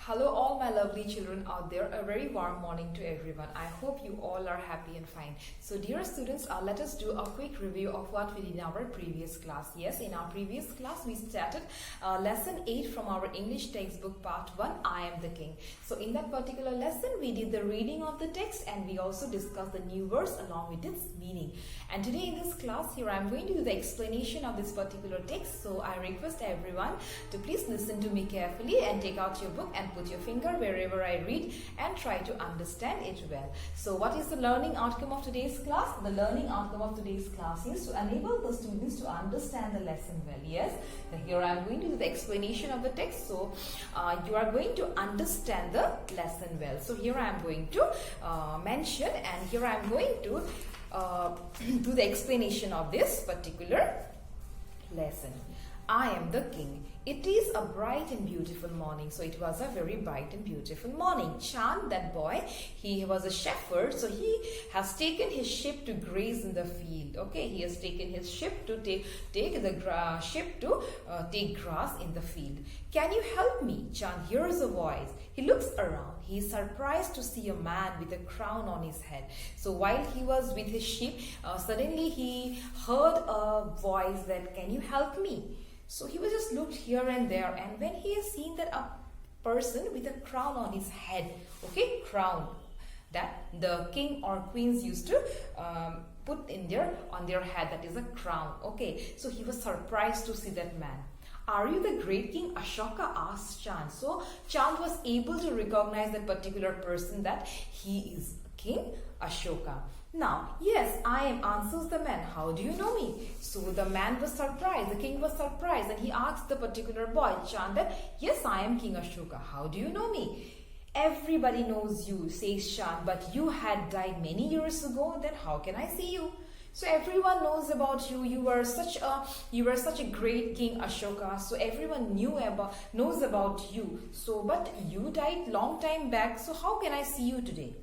Hello all my lovely children out there, a very warm morning to everyone. I hope you all are happy and fine. So dear students, let us do a quick review of what we did in our previous class. Yes, in our previous class we started lesson 8 from our English textbook part 1, I am the king. So in that particular lesson we did the reading of the text and we also discussed the new words along with its meaning. And today in this class here I am going to do the explanation of this particular text. So I request everyone to please listen to me carefully and take out your book and put your finger wherever I read and try to understand it well. So what is the learning outcome of today's class? The learning outcome of today's class is to enable the students to understand the lesson well. Yes, here I am going to do the explanation of the text. So you are going to understand the lesson well. So here I am going to mention and here I am going to do the explanation of this particular lesson. I am the king. It is a bright and beautiful morning. So it was a very bright and beautiful morning. Chand, that boy, he was a shepherd. So he has taken his sheep to graze in the field. Okay, he has taken his sheep to take grass in the field. Can you help me? Chand hears a voice. He looks around. He is surprised to see a man with a crown on his head. So while he was with his sheep, suddenly he heard a voice that, can you help me? So he was just looked here and there, and when he has seen that a person with a crown on his head, okay, crown that the king or queens used to put on their head, that is a crown. Okay, so he was surprised to see that man. Are you the great king Ashoka? Asked Chand. So Chand was able to recognize that particular person, that he is King Ashoka. Now, yes, I am, answers the man. How do you know me? So the man was surprised, the king was surprised, and he asked the particular boy, Chand, that, yes, I am King Ashoka. How do you know me? Everybody knows you, says Chand, but you had died many years ago, then how can I see you? So everyone knows about you. You were such a great King Ashoka. So everyone knows about you. So but you died long time back. So how can I see you today?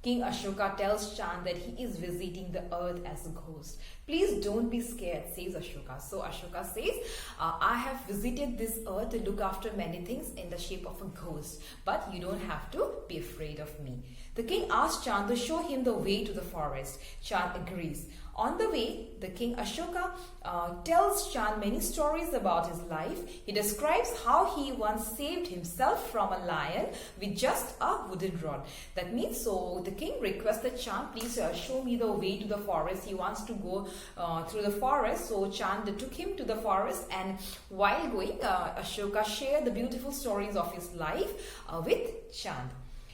King Ashoka tells Chand that he is visiting the earth as a ghost. Please don't be scared, says Ashoka. So Ashoka says, I have visited this earth to look after many things in the shape of a ghost, but you don't have to be afraid of me. The king asks Chand to show him the way to the forest. Chand agrees. On the way, the king Ashoka tells Chand many stories about his life. He describes how he once saved himself from a lion with just a wooden rod. That means, so the king requested Chand, please show me the way to the forest. He wants to go through the forest. So Chand took him to the forest, and while going, Ashoka shared the beautiful stories of his life with Chand.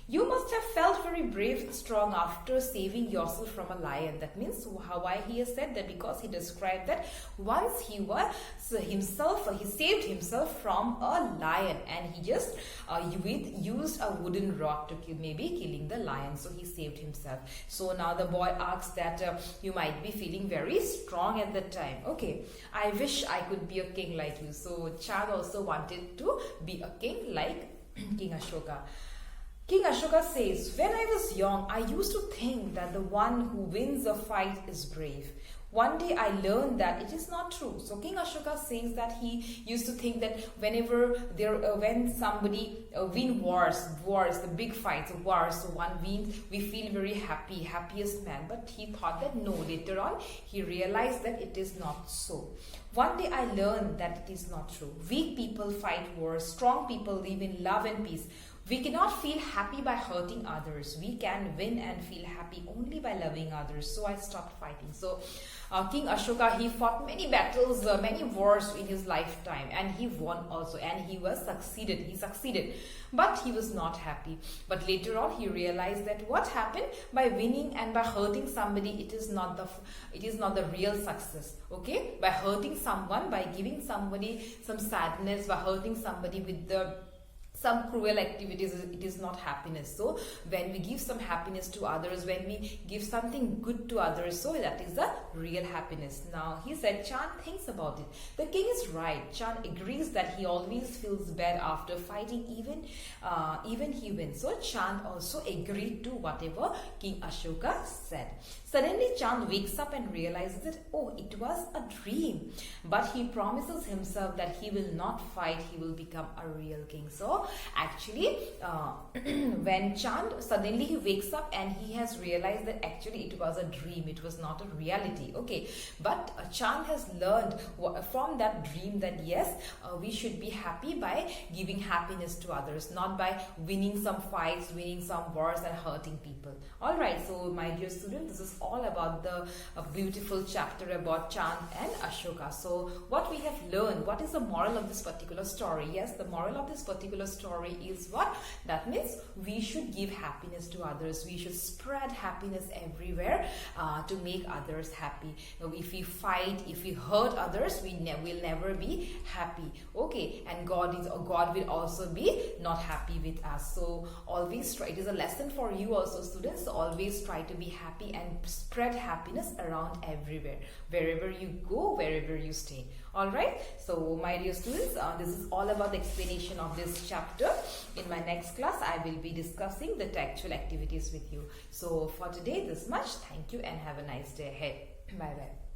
You must have felt very brave and strong after saving yourself from a lion. That means why he has said that, because he described that once he saved himself from a lion, and he just used a wooden rod to killing the lion. So he saved himself. So now the boy asks that you might be feeling very strong at that time. Okay, I wish I could be a king like you. So Chand also wanted to be a king like King Ashoka. King Ashoka says, when I was young, I used to think that the one who wins a fight is brave. One day I learned that it is not true. So King Ashoka says that he used to think that when somebody win wars, the big fights, wars, so one wins, we feel very happy, happiest man. But he thought that no, later on he realized that it is not so. One day I learned that it is not true. Weak people fight wars, strong people live in love and peace. We cannot feel happy by hurting others. We can win and feel happy only by loving others. So I stopped fighting. So King Ashoka, he fought many battles, many wars in his lifetime, and he won also, and he succeeded. But he was not happy. But later on he realized that what happened by winning and by hurting somebody, it is not the real success. Okay, by hurting someone, by giving somebody some sadness, by hurting somebody with some cruel activities, it is not happiness. So when we give some happiness to others, when we give something good to others, so that is the real happiness. Now he said, Chand thinks about it. The king is right. Chand agrees that he always feels bad after fighting, even he wins. So Chand also agreed to whatever King Ashoka said. Suddenly Chand wakes up and realizes that, oh, it was a dream. But he promises himself that he will not fight, he will become a real king. So actually when Chand suddenly he wakes up and he has realized that actually it was a dream, it was not a reality. Okay, but Chand has learned from that dream that yes, we should be happy by giving happiness to others, not by winning some fights, winning some wars and hurting people. All right, so my dear student, this is all about the beautiful chapter about Chand and Ashoka. So what we have learned, what is the moral of this particular story? Yes, the moral of this particular story is what? That means we should give happiness to others. We should spread happiness everywhere to make others happy. If we fight, if we hurt others, we will never be happy. Okay, and God will also be not happy with us. So always try. It is a lesson for you also, students. So always try to be happy and spread happiness around everywhere, wherever you go, wherever you stay. All right, so my dear students, this is all about the explanation of this chapter. In my next class I will be discussing the textual activities with you. So for today this much. Thank you and have a nice day ahead. Bye bye.